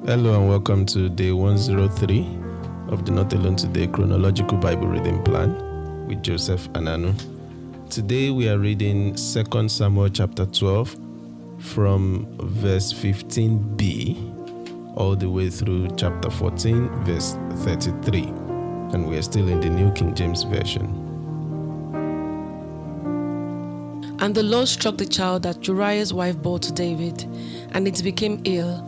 Hello and welcome to day 103 of the Not Alone Today chronological Bible reading plan with Joseph and Anu. Today we are reading 2 Samuel chapter 12 from verse 15b all the way through chapter 14 verse 33, and we are still in the New King James Version. And the Lord struck the child that Uriah's wife bore to David, and it became ill.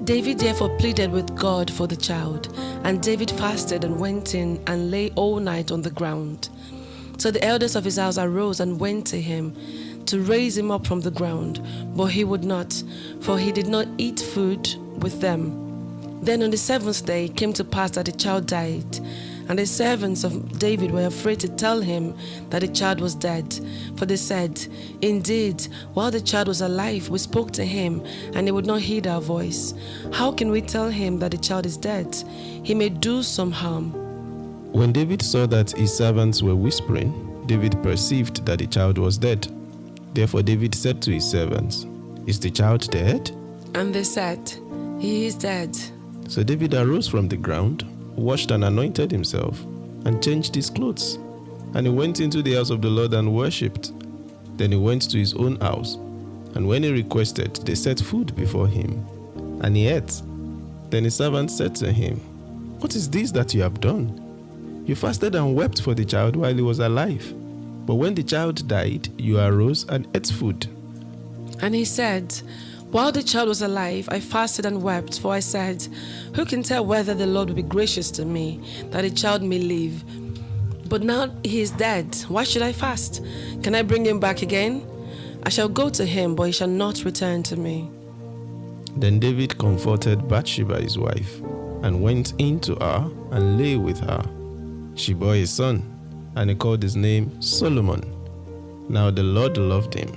David therefore pleaded with God for the child, and David fasted and went in and lay all night on the ground. So the elders of his house arose and went to him to raise him up from the ground, but he would not, for he did not eat food with them. Then on the seventh day it came to pass that the child died, and the servants of David were afraid to tell him that the child was dead. For they said, "Indeed, while the child was alive, we spoke to him, and he would not heed our voice. How can we tell him that the child is dead? He may do some harm." When David saw that his servants were whispering, David perceived that the child was dead. Therefore David said to his servants, "Is the child dead?" And they said, "He is dead." So David arose from the ground, washed and anointed himself, and changed his clothes. And he went into the house of the Lord and worshipped. Then he went to his own house, and when he requested, they set food before him, and he ate. Then his servant said to him, "What is this that you have done? You fasted and wept for the child while he was alive, but when the child died, you arose and ate food." And he said, "While the child was alive, I fasted and wept, for I said, who can tell whether the Lord will be gracious to me, that the child may live? But now he is dead. Why should I fast? Can I bring him back again? I shall go to him, but he shall not return to me." Then David comforted Bathsheba his wife, and went in to her and lay with her. She bore a son, and he called his name Solomon. Now the Lord loved him,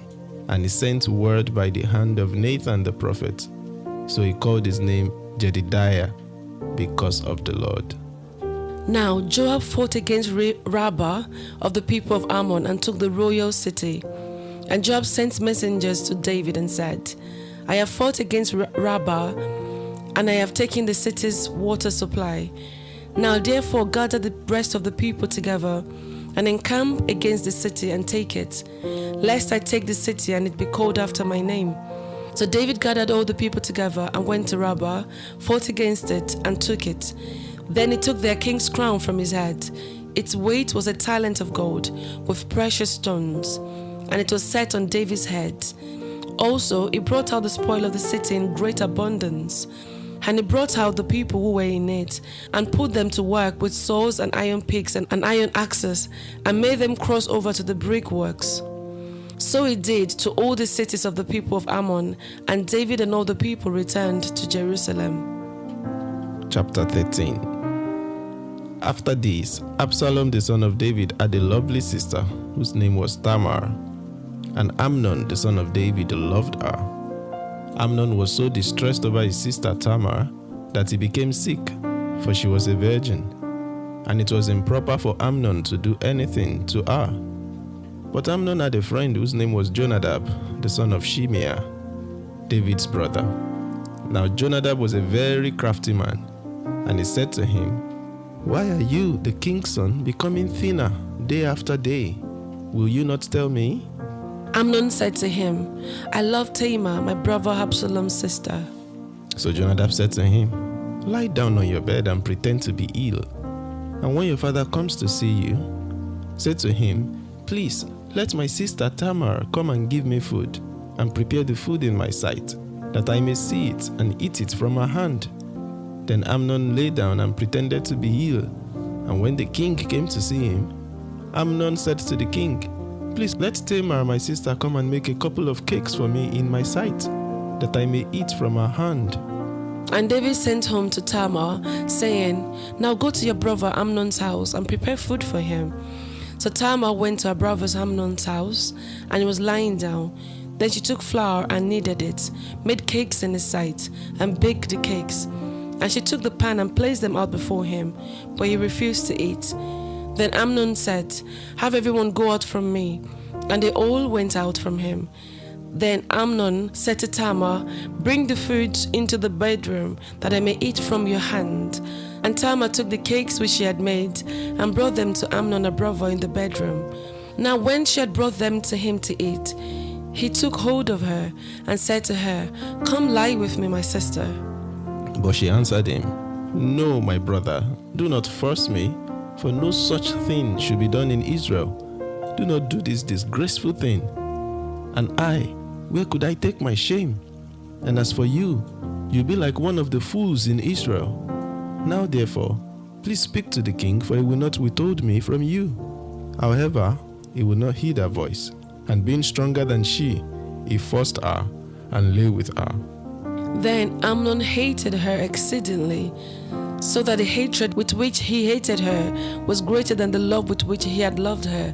and he sent word by the hand of Nathan the prophet. So he called his name Jedidiah, because of the Lord. Now Joab fought against Rabbah of the people of Ammon and took the royal city. And Joab sent messengers to David and said, "I have fought against Rabbah, and I have taken the city's water supply. Now therefore gather the rest of the people together, and encamp against the city and take it, lest I take the city and it be called after my name." So David gathered all the people together and went to Rabbah, fought against it, and took it. Then he took their king's crown from his head. Its weight was a talent of gold, with precious stones, and it was set on David's head. Also he brought out the spoil of the city in great abundance. And he brought out the people who were in it, and put them to work with saws and iron picks and iron axes, and made them cross over to the brickworks. So he did to all the cities of the people of Ammon, and David and all the people returned to Jerusalem. Chapter 13. After this, Absalom the son of David had a lovely sister, whose name was Tamar, and Amnon the son of David loved her. Amnon was so distressed over his sister Tamar that he became sick, for she was a virgin, and it was improper for Amnon to do anything to her. But Amnon had a friend whose name was Jonadab, the son of Shimeah, David's brother. Now Jonadab was a very crafty man, and he said to him, "Why are you, the king's son, becoming thinner day after day? Will you not tell me?" Amnon said to him, "I love Tamar, my brother Absalom's sister." So Jonadab said to him, "Lie down on your bed and pretend to be ill. And when your father comes to see you, say to him, 'Please, let my sister Tamar come and give me food, and prepare the food in my sight, that I may see it and eat it from her hand.'" Then Amnon lay down and pretended to be ill. And when the king came to see him, Amnon said to the king, "Please let Tamar my sister come and make a couple of cakes for me in my sight, that I may eat from her hand." And David sent home to Tamar, saying, "Now go to your brother Amnon's house and prepare food for him." So Tamar went to her brother Amnon's house, and he was lying down. Then she took flour and kneaded it, made cakes in his sight, and baked the cakes. And she took the pan and placed them out before him, but he refused to eat. Then Amnon said, "Have everyone go out from me." And they all went out from him. Then Amnon said to Tamar, "Bring the food into the bedroom, that I may eat from your hand." And Tamar took the cakes which she had made and brought them to Amnon her brother in the bedroom. Now when she had brought them to him to eat, he took hold of her and said to her, "Come lie with me, my sister." But she answered him, "No, my brother, do not force me, for no such thing should be done in Israel. Do not do this disgraceful thing. And I, where could I take my shame? And as for you, you be like one of the fools in Israel. Now therefore, please speak to the king, for he will not withhold me from you." However, he would not heed her voice, and being stronger than she, he forced her and lay with her. Then Amnon hated her exceedingly, so that the hatred with which he hated her was greater than the love with which he had loved her.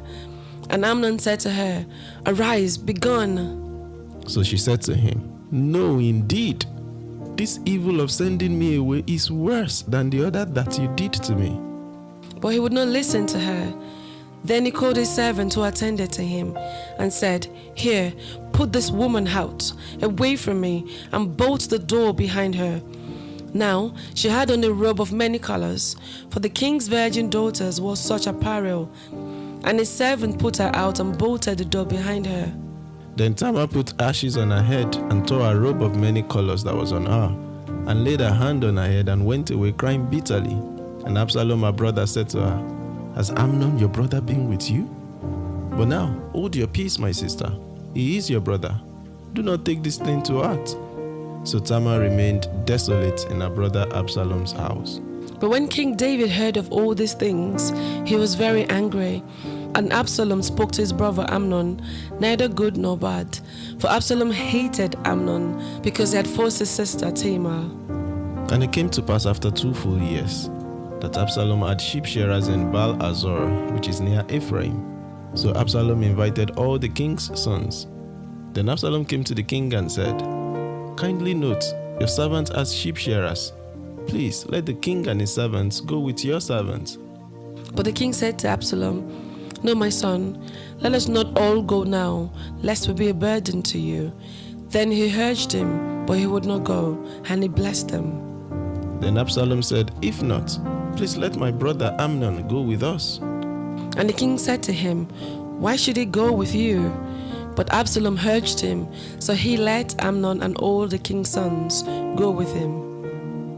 And Amnon said to her, "Arise, be gone." So she said to him, "No, indeed, this evil of sending me away is worse than the other that you did to me." But he would not listen to her. Then he called his servant who attended to him and said, "Here, put this woman out, away from me, and bolt the door behind her." Now she had on a robe of many colors, for the king's virgin daughters wore such apparel. And his servant put her out and bolted the door behind her. Then Tamar put ashes on her head and tore a robe of many colors that was on her, and laid her hand on her head and went away crying bitterly. And Absalom her brother said to her, "Has Amnon your brother been with you? But now hold your peace, my sister. He is your brother. Do not take this thing to heart." So Tamar remained desolate in her brother Absalom's house. But when King David heard of all these things, he was very angry. And Absalom spoke to his brother Amnon, neither good nor bad. For Absalom hated Amnon, because he had forced his sister Tamar. And it came to pass after 2 full years, that Absalom had sheep shearers in Baal-Azor, which is near Ephraim. So Absalom invited all the king's sons. Then Absalom came to the king and said, "Kindly note, your servant has sheep shearers. Please let the king and his servants go with your servants." But the king said to Absalom, "No, my son, let us not all go now, lest we be a burden to you." Then he urged him, but he would not go, and he blessed them. Then Absalom said, "If not, please let my brother Amnon go with us." And the king said to him, "Why should he go with you?" But Absalom urged him, so he let Amnon and all the king's sons go with him.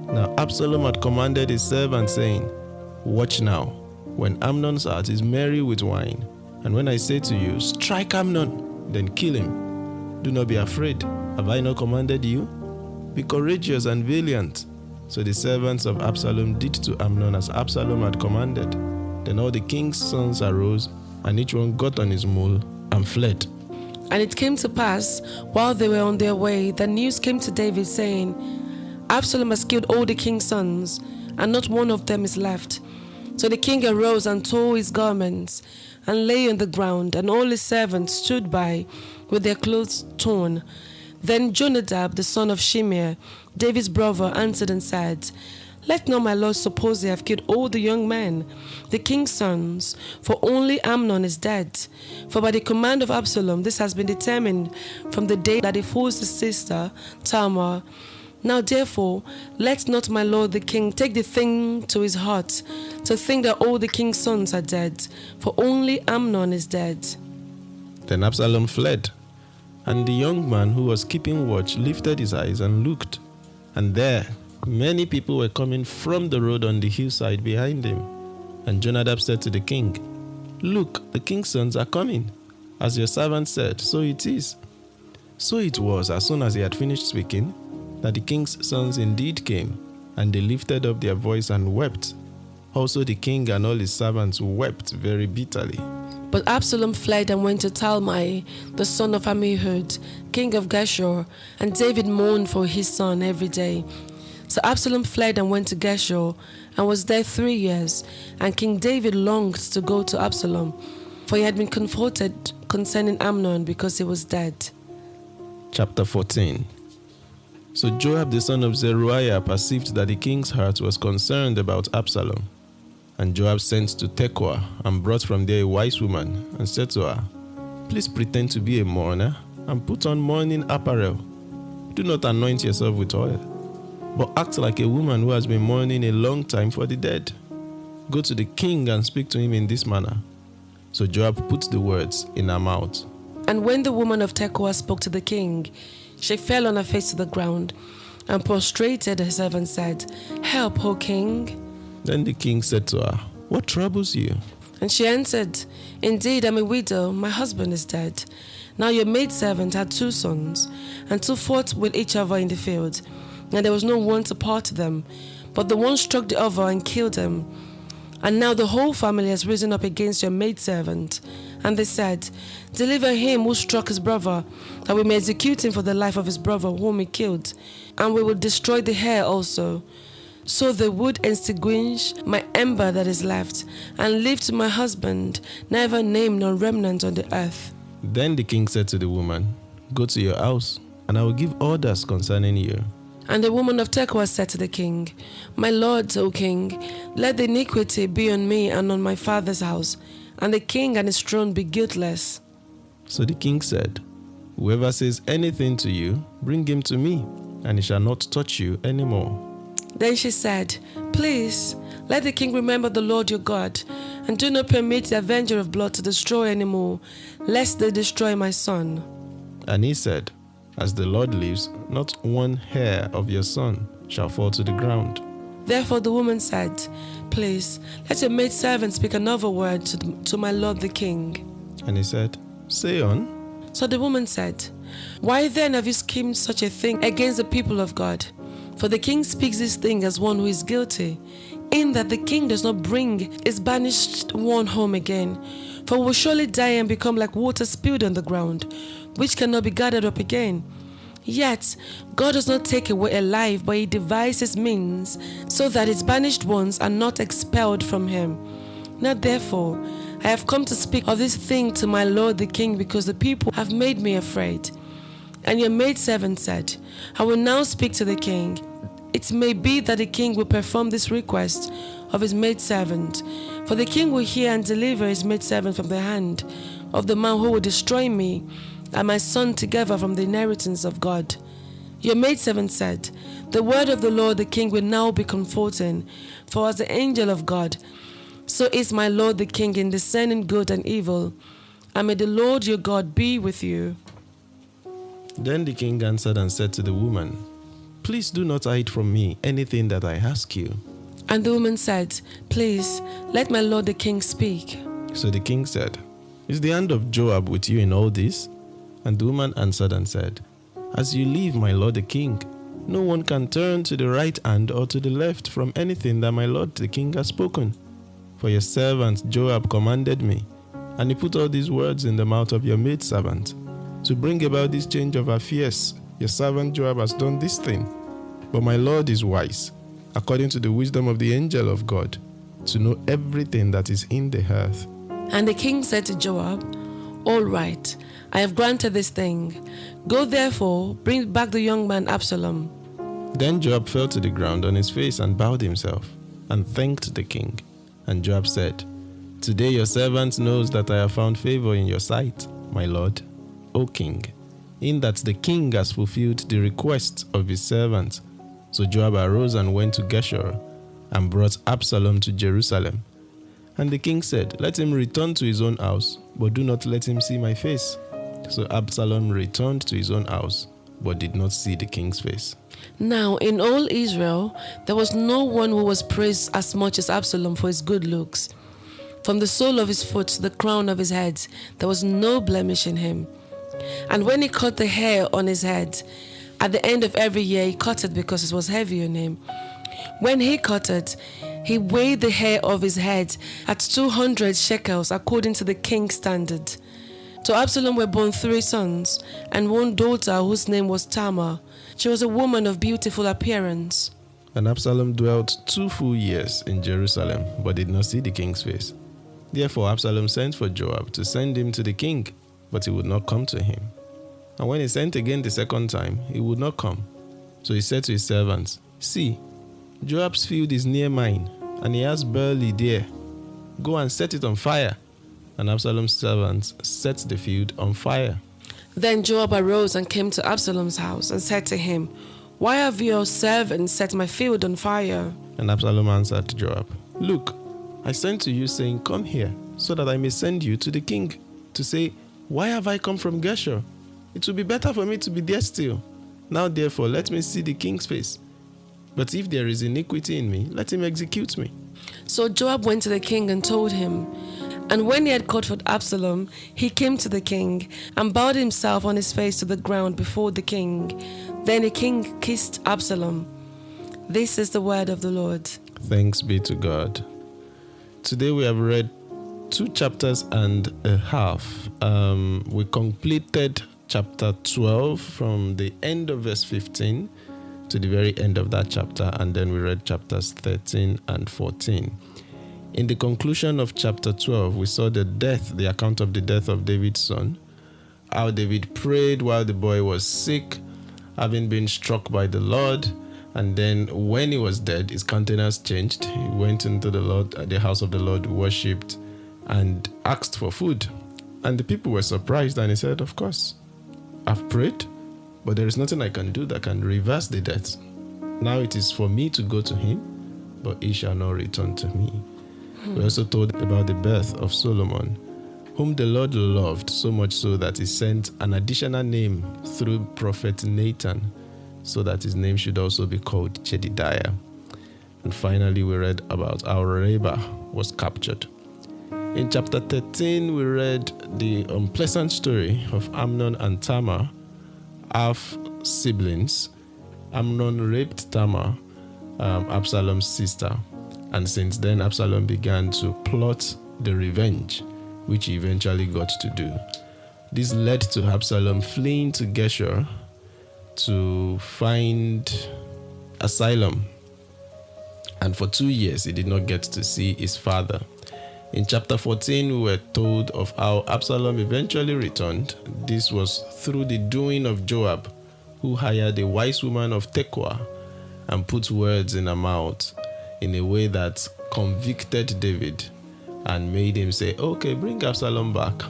Now Absalom had commanded his servant, saying, "Watch now, when Amnon's heart is merry with wine, and when I say to you, 'Strike Amnon,' then kill him. Do not be afraid. Have I not commanded you? Be courageous and valiant." So the servants of Absalom did to Amnon as Absalom had commanded. Then all the king's sons arose, and each one got on his mule and fled. And it came to pass, while they were on their way, that news came to David, saying, "Absalom has killed all the king's sons, and not one of them is left." So the king arose and tore his garments, and lay on the ground, and all his servants stood by with their clothes torn. Then Jonadab, the son of Shimeah, David's brother, answered and said, "Let not my lord suppose they have killed all the young men, the king's sons, for only Amnon is dead. For by the command of Absalom this has been determined from the day that he forced his sister Tamar. Now therefore, let not my lord the king take the thing to his heart, to think that all the king's sons are dead, for only Amnon is dead." Then Absalom fled, and the young man who was keeping watch lifted his eyes and looked, and there many people were coming from the road on the hillside behind him. And Jonadab said to the king, "Look, the king's sons are coming. As your servant said, so it is." So it was, as soon as he had finished speaking, that the king's sons indeed came, and they lifted up their voice and wept. Also the king and all his servants wept very bitterly. But Absalom fled and went to Talmai, the son of Ammihud, king of Geshur, and David mourned for his son every day. So Absalom fled and went to Geshur, and was there 3 years. And King David longed to go to Absalom, for he had been comforted concerning Amnon because he was dead. Chapter 14. So Joab the son of Zeruiah perceived that the king's heart was concerned about Absalom. And Joab sent to Tekoa and brought from there a wise woman and said to her, "Please pretend to be a mourner and put on mourning apparel. Do not anoint yourself with oil, but act like a woman who has been mourning a long time for the dead. Go to the king and speak to him in this manner." So Joab put the words in her mouth. And when the woman of Tekoa spoke to the king, she fell on her face to the ground and prostrated herself and said, "Help, O king." Then the king said to her, "What troubles you?" And she answered, "Indeed, I'm a widow. My husband is dead. Now your maidservant had 2 sons, and 2 fought with each other in the field, and there was no one to part them. But the one struck the other and killed him. And now the whole family has risen up against your maidservant." And they said, "Deliver him who struck his brother, that we may execute him for the life of his brother whom he killed, and we will destroy the heir also. So they would extinguish my ember that is left, and leave to my husband neither name nor remnant on the earth." Then the king said to the woman, "Go to your house, and I will give orders concerning you." And the woman of Tekoa said to the king, "My lord, O king, let the iniquity be on me and on my father's house, and the king and his throne be guiltless." So the king said, "Whoever says anything to you, bring him to me, and he shall not touch you anymore." Then she said, "Please, let the king remember the Lord your God, and do not permit the avenger of blood to destroy any more, lest they destroy my son." And he said, "As the Lord lives, not one hair of your son shall fall to the ground." Therefore the woman said, "Please, let your maidservant speak another word to my lord the king." And he said, "Say on." So the woman said, "Why then have you schemed such a thing against the people of God? For the king speaks this thing as one who is guilty, in that the king does not bring his banished one home again. For we will surely die and become like water spilled on the ground, which cannot be gathered up again. Yet God does not take away alive, but he devises means so that his banished ones are not expelled from him. Now therefore I have come to speak of this thing to my lord the king, because the people have made me afraid." And your maidservant said, "I will now speak to the king. It may be that the king will perform this request of his maidservant, for the king will hear and deliver his maidservant from the hand of the man who will destroy me and my son together from the inheritance of God." Your maidservant said, "The word of the Lord the king will now be comforting, for as the angel of God, so is my lord the king in discerning good and evil. And may the Lord your God be with you." Then the king answered and said to the woman, "Please do not hide from me anything that I ask you." And the woman said, "Please, let my lord the king speak." So the king said, "Is the hand of Joab with you in all this?" And the woman answered and said, "As you live, my lord the king, no one can turn to the right hand or to the left from anything that my lord the king has spoken. For your servant Joab commanded me, and he put all these words in the mouth of your maidservant, to bring about this change of affairs. Your servant Joab has done this thing. But my Lord is wise, according to the wisdom of the angel of God, to know everything that is in the earth." And the king said to Joab, "All right, I have granted this thing. Go therefore, bring back the young man Absalom." Then Joab fell to the ground on his face and bowed himself, and thanked the king. And Joab said, "Today your servant knows that I have found favor in your sight, my lord, O king, in that the king has fulfilled the request of his servant." So Joab arose and went to Geshur, and brought Absalom to Jerusalem. And the king said, "Let him return to his own house, but do not let him see my face." So Absalom returned to his own house, but did not see the king's face. Now in all Israel there was no one who was praised as much as Absalom for his good looks. From the sole of his foot to the crown of his head, there was no blemish in him. And when he cut the hair on his head, at the end of every year he cut it because it was heavy on him. When he cut it, he weighed the hair of his head at 200 shekels according to the king's standard. To Absalom were born 3 sons and 1 daughter whose name was Tamar. She was a woman of beautiful appearance. And Absalom dwelt 2 full years in Jerusalem, but did not see the king's face. Therefore Absalom sent for Joab to send him to the king, but he would not come to him. And when he sent again the second time, he would not come. So he said to his servants, "See, Joab's field is near mine, and he has barley there. Go and set it on fire." And Absalom's servants set the field on fire. Then Joab arose and came to Absalom's house and said to him, "Why have your servants set my field on fire?" And Absalom answered Joab, "Look, I sent to you saying, 'Come here, so that I may send you to the king to say, why have I come from Geshur? It will be better for me to be there still. Now therefore let me see the king's face. But if there is iniquity in me, let him execute me.'" So Joab went to the king and told him. And when he had called for Absalom, he came to the king and bowed himself on his face to the ground before the king. Then the king kissed Absalom. This is the word of the Lord. Thanks be to God. Today we have read 2 chapters and a half. We completed chapter 12 from the end of verse 15 to the very end of that chapter, and then we read chapters 13 and 14. In the conclusion of chapter 12, we saw the account of the death of David's son, how David prayed while the boy was sick, having been struck by the Lord, and then when he was dead, his countenance changed. He went into the house of the Lord, worshipped, and asked for food. And the people were surprised, and he said, "Of course, I've prayed, but there is nothing I can do that can reverse the death. Now it is for me to go to him, but he shall not return to me." We also told about the birth of Solomon, whom the Lord loved so much so that he sent an additional name through prophet Nathan, so that his name should also be called Jedidiah. And finally, we read about how Reba was captured. In chapter 13, we read the unpleasant story of Amnon and Tamar, half siblings. Amnon raped Tamar, Absalom's sister. And since then, Absalom began to plot the revenge, which he eventually got to do. This led to Absalom fleeing to Geshur to find asylum. And for 2 years, he did not get to see his father. In chapter 14, we were told of how Absalom eventually returned. This was through the doing of Joab, who hired a wise woman of Tekoa and put words in her mouth in a way that convicted David and made him say, "Okay, bring Absalom back,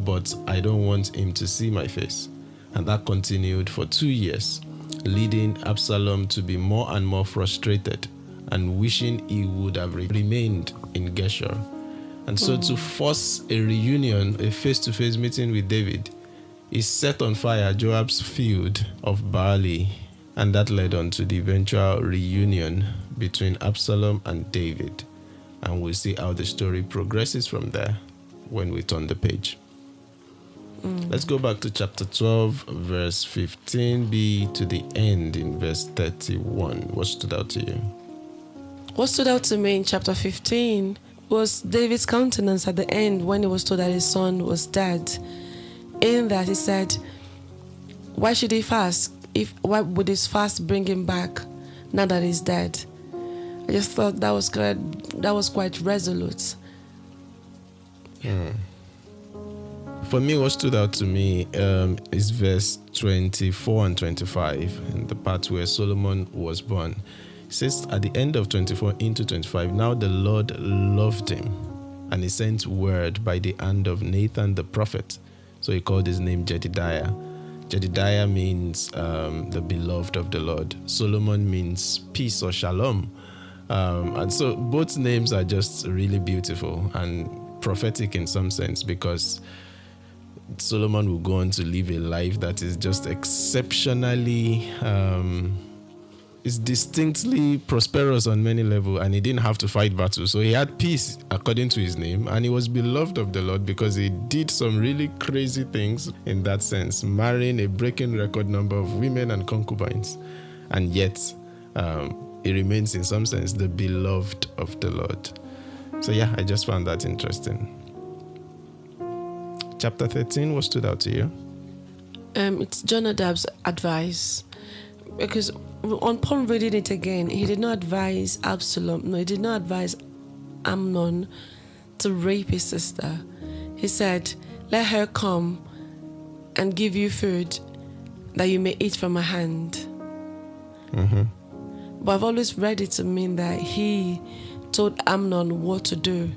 but I don't want him to see my face." And that continued for 2 years, leading Absalom to be more and more frustrated and wishing he would have remained in Geshur. And so to force a reunion, a face-to-face meeting with David, he set on fire Joab's field of barley, and that led on to the eventual reunion between Absalom and David. And we'll see how the story progresses from there when we turn the page. Let's go back to chapter 12, verse 15b to the end in verse 31. What stood out to you? What stood out to me in chapter 15 was David's countenance at the end when he was told that his son was dead. In that he said, why should he fast? Why would his fast bring him back now that he's dead? I just thought that was quite resolute. For me, what stood out to me is verse 24 and 25, in the part where Solomon was born. It says at the end of 24 into 25, now the Lord loved him, and he sent word by the hand of Nathan the prophet. So he called his name Jedidiah. Jedidiah means the beloved of the Lord. Solomon means peace or shalom. And so both names are just really beautiful and prophetic in some sense, because Solomon will go on to live a life that is just exceptionally, is distinctly prosperous on many levels, and he didn't have to fight battles. So he had peace according to his name, and he was beloved of the Lord because he did some really crazy things in that sense, marrying a breaking record number of women and concubines, and yet he remains in some sense the beloved of the Lord. So yeah, I just found that interesting. Chapter 13, what stood out to you? It's Jonadab's advice, because upon reading it again, he did not advise Absalom. No, he did not advise Amnon to rape his sister. He said, let her come and give you food that you may eat from her hand. But I've always read it to mean that he told Amnon what to do.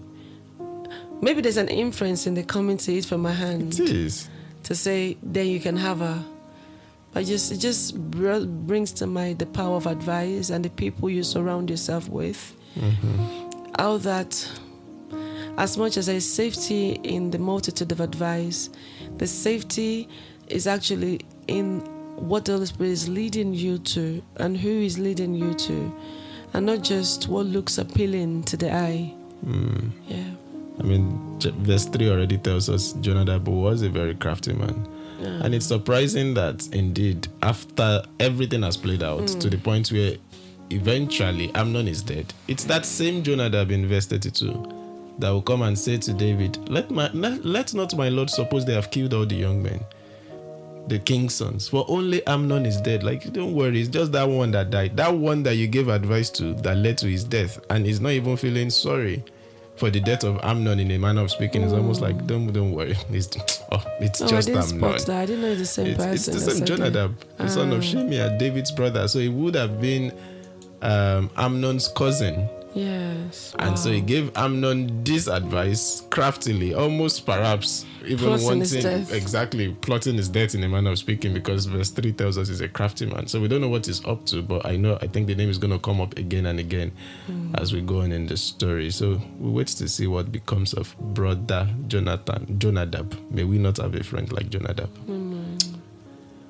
Maybe there's an inference in the coming to eat from her hand. It is. to say, then you can have her. It just brings to mind the power of advice and the people you surround yourself with. How that, as much as there is safety in the multitude of advice, the safety is actually in what the Holy Spirit is leading you to and who is leading you to, and not just what looks appealing to the eye. Yeah. I mean, verse 3 already tells us Jonadab was a very crafty man. And it's surprising that indeed, after everything has played out to the point where eventually Amnon is dead, it's that same Jonadab in verse 32 that will come and say to David, let not my lord suppose they have killed all the young men, the king's sons, for only Amnon is dead. Like, don't worry, it's just that one that died, that one that you gave advice to that led to his death, and he's not even feeling sorry for the death of Amnon. In a manner of speaking, it's almost like, don't worry, it's just Amnon. I didn't know it's the same person. It's the same Jonadab, the son of Shimea, David's brother. So it would have been Amnon's cousin. Yes. And so he gave Amnon this advice craftily, almost perhaps even plotting his death in a manner of speaking, because verse 3 tells us he's a crafty man. So we don't know what he's up to, but I think the name is going to come up again and again as we go on in the story. So we wait to see what becomes of brother Jonadab. May we not have a friend like Jonadab.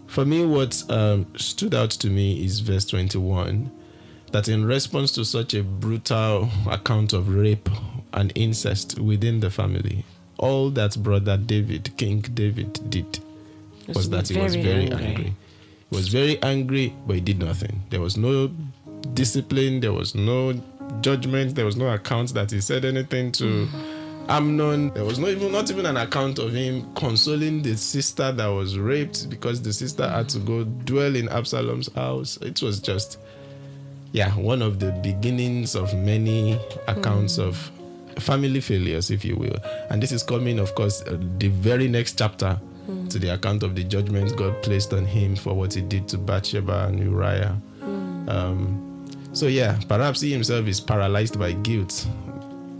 For me, what stood out to me is verse 21. That in response to such a brutal account of rape and incest within the family, all that brother David, King David, did was that he was very angry. He was very angry, but he did nothing. There was no discipline, there was no judgment, there was no account that he said anything to Amnon. There was not even an account of him consoling the sister that was raped because the sister had to go dwell in Absalom's house. It was just one of the beginnings of many accounts of family failures, if you will. And this is coming, of course, the very next chapter to the account of the judgments God placed on him for what he did to Bathsheba and Uriah. Perhaps he himself is paralyzed by guilt,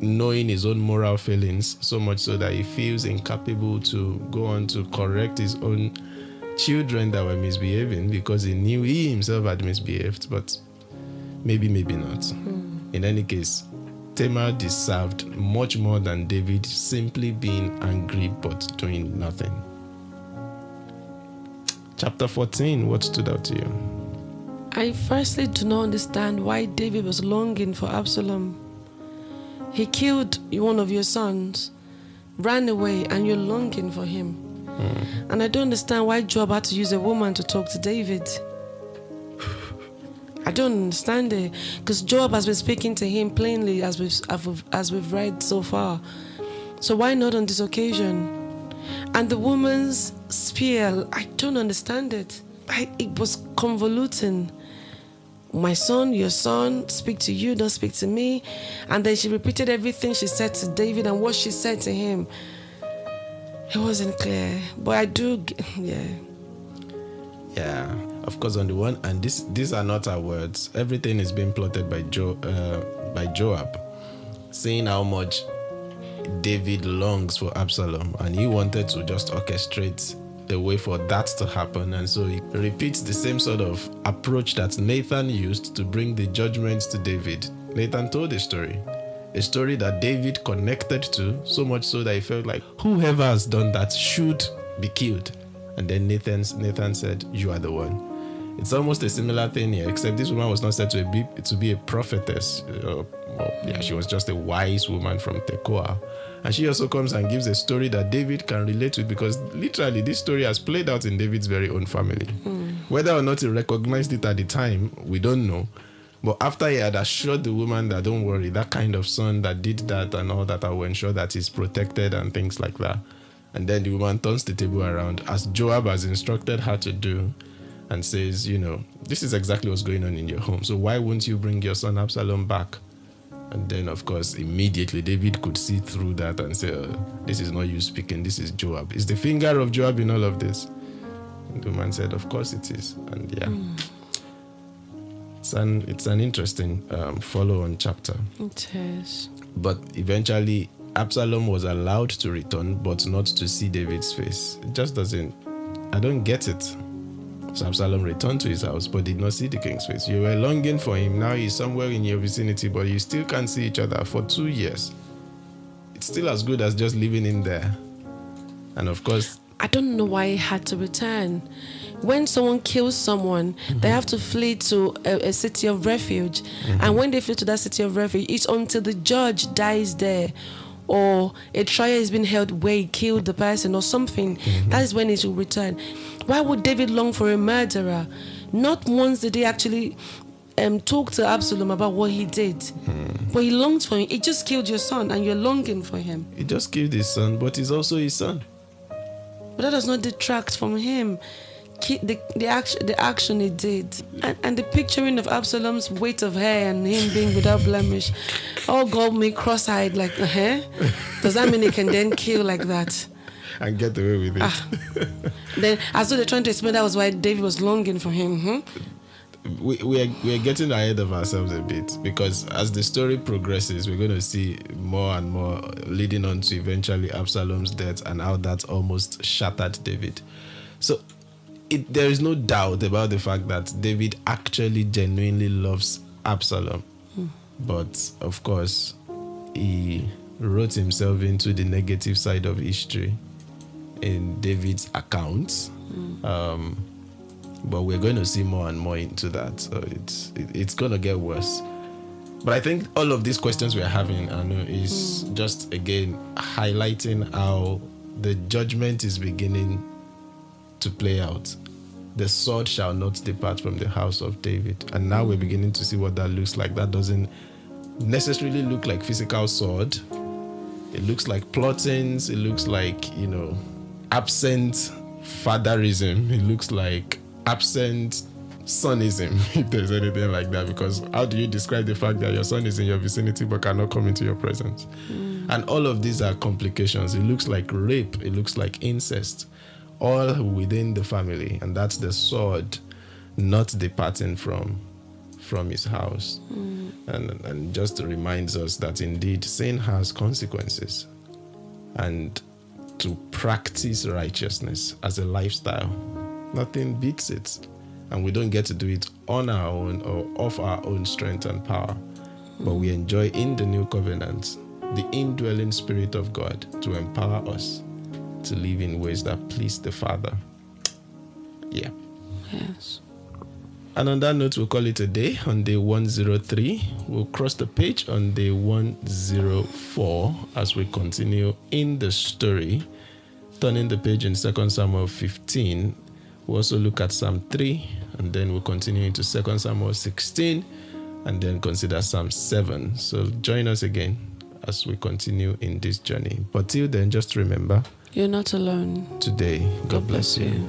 knowing his own moral failings, so much so that he feels incapable to go on to correct his own children that were misbehaving, because he knew he himself had misbehaved. But maybe not. In any case, Tamar deserved much more than David simply being angry but doing nothing. Chapter 14, what stood out to you? I firstly do not understand why David was longing for Absalom. He killed one of your sons, ran away, and you're longing for him. And I don't understand why Joab had to use a woman to talk to David. I don't understand it, because Joab has been speaking to him plainly as we've read so far. So why not on this occasion? And the woman's spear, I don't understand it. It was convoluting. My son, your son, speak to you, don't speak to me. And then she repeated everything she said to David and what she said to him. It wasn't clear, but I do, Yeah, of course, on the one, and these are not our words. Everything is being plotted by Joab, saying how much David longs for Absalom, and he wanted to just orchestrate the way for that to happen. And so he repeats the same sort of approach that Nathan used to bring the judgments to David. Nathan told a story that David connected to, so much so that he felt like whoever has done that should be killed. And then Nathan said, "You are the one." It's almost a similar thing here, except this woman was not said to be a prophetess. She was just a wise woman from Tekoa. And she also comes and gives a story that David can relate to, because literally this story has played out in David's very own family. Whether or not he recognized it at the time, we don't know. But after he had assured the woman that, don't worry, that kind of son that did that and all that, I will ensure that he's protected and things like that. And then the woman turns the table around, as Joab has instructed her to do, and says, this is exactly what's going on in your home. So why won't you bring your son Absalom back? And then, of course, immediately David could see through that and say, this is not you speaking, this is Joab. Is the finger of Joab in all of this? And the woman said, of course it is. And it's an interesting follow-on chapter. It is. But eventually, Absalom was allowed to return, but not to see David's face. It just doesn't, I don't get it. So Absalom returned to his house, but did not see the king's face. You were longing for him. Now he's somewhere in your vicinity, but you still can't see each other for 2 years. It's still as good as just living in there. And of course, I don't know why he had to return. When someone kills someone, they have to flee to a city of refuge. And when they flee to that city of refuge, it's until the judge dies there, or a trial has been held where he killed the person or something. That is when he should return. Why would David long for a murderer? Not once did he actually talk to Absalom about what he did. But he longed for him. He just killed your son and you're longing for him. he just killed his son, but he's also his son. But that does not detract from him. The action he did, and the picturing of Absalom's weight of hair and him being without blemish, all got me cross-eyed. Like, does that mean he can then kill like that and get away with it? Then, as though they're trying to explain that was why David was longing for him. We are getting ahead of ourselves a bit, because as the story progresses, we're going to see more and more leading on to eventually Absalom's death and how that almost shattered David. So there is no doubt about the fact that David actually genuinely loves Absalom. But of course, he wrote himself into the negative side of history in David's accounts. But we're going to see more and more into that. So it's going to get worse. But I think all of these questions we're having, Anu, is just again highlighting how the judgment is beginning to play out. The sword shall not depart from the house of David. And now we're beginning to see what that looks like. That doesn't necessarily look like physical sword. It looks like plottings. It looks like, absent fatherism. It looks like absent sonism, if there's anything like that. Because how do you describe the fact that your son is in your vicinity but cannot come into your presence? And all of these are complications. It looks like rape. It looks like incest. All within the family, and that's the sword not departing from his house. And just reminds us that indeed sin has consequences, and to practice righteousness as a lifestyle, nothing beats it. And we don't get to do it on our own or of our own strength and power, but we enjoy in the new covenant the indwelling Spirit of God to empower us to live in ways that please the Father. Yeah. Yes. And on that note, we'll call it a day on day 103. We'll cross the page on day 104 as we continue in the story. Turning the page in 2 Samuel 15, we'll also look at Psalm 3, and then we'll continue into 2 Samuel 16, and then consider Psalm 7. So join us again as we continue in this journey. But till then, just remember, you're not alone. Today, God bless you.